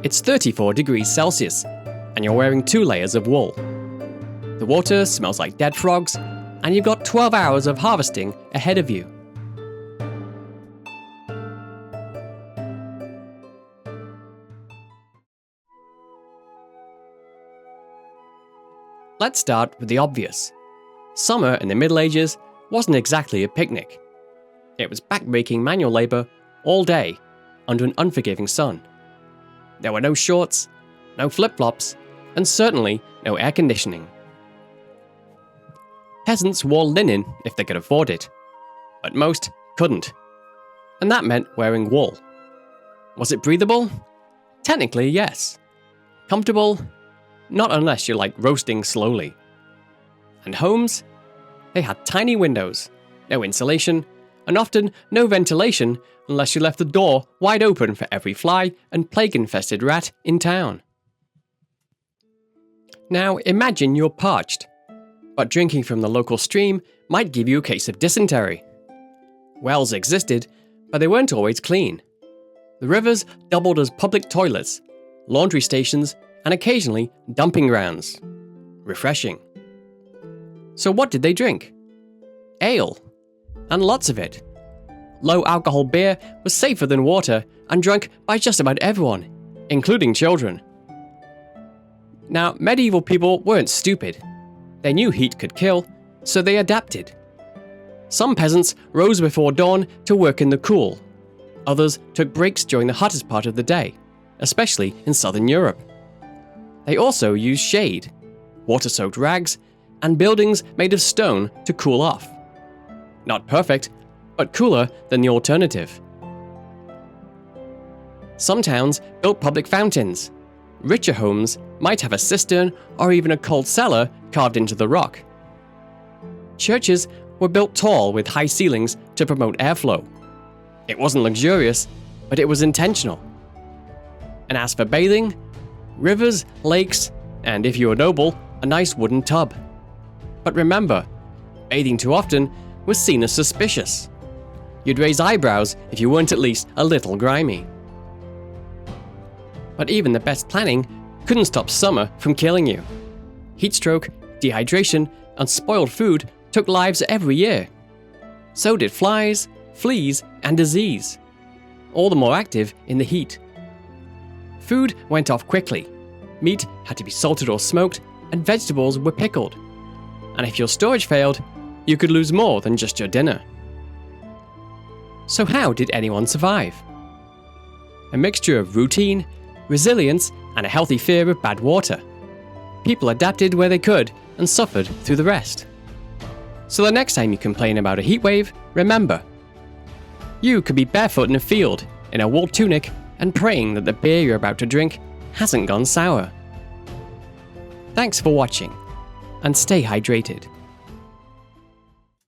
It's 34 degrees Celsius, and you're wearing 2 layers of wool. The water smells like dead frogs, and you've got 12 hours of harvesting ahead of you. Let's start with the obvious. Summer in the Middle Ages wasn't exactly a picnic. It was back-breaking manual labour all day under an unforgiving sun. There were no shorts, no flip-flops, and certainly no air conditioning. Peasants wore linen if they could afford it, but most couldn't. And that meant wearing wool. Was it breathable? Technically, yes. Comfortable? Not unless you're like roasting slowly. And homes? They had tiny windows, no insulation, and often no ventilation unless you left the door wide open for every fly and plague-infested rat in town. Now imagine you're parched, but drinking from the local stream might give you a case of dysentery. Wells existed, but they weren't always clean. The rivers doubled as public toilets, laundry stations, and occasionally dumping grounds. Refreshing. So what did they drink? Ale. And lots of it. Low-alcohol beer was safer than water and drunk by just about everyone, including children. Now, medieval people weren't stupid. They knew heat could kill, so they adapted. Some peasants rose before dawn to work in the cool. Others took breaks during the hottest part of the day, especially in southern Europe. They also used shade, water-soaked rags, and buildings made of stone to cool off. Not perfect, but cooler than the alternative. Some towns built public fountains. Richer homes might have a cistern or even a cold cellar carved into the rock. Churches were built tall with high ceilings to promote airflow. It wasn't luxurious, but it was intentional. And as for bathing, rivers, lakes, and if you were noble, a nice wooden tub. But remember, bathing too often was seen as suspicious. You'd raise eyebrows if you weren't at least a little grimy. But even the best planning couldn't stop summer from killing you. Heatstroke, dehydration, and spoiled food took lives every year. So did flies, fleas, and disease, all the more active in the heat. Food went off quickly. Meat had to be salted or smoked, and vegetables were pickled. And if your storage failed, you could lose more than just your dinner. So how did anyone survive? A mixture of routine, resilience, and a healthy fear of bad water. People adapted where they could and suffered through the rest. So the next time you complain about a heat wave, remember, you could be barefoot in a field, in a wool tunic, and praying that the beer you're about to drink hasn't gone sour. Thanks for watching, and stay hydrated.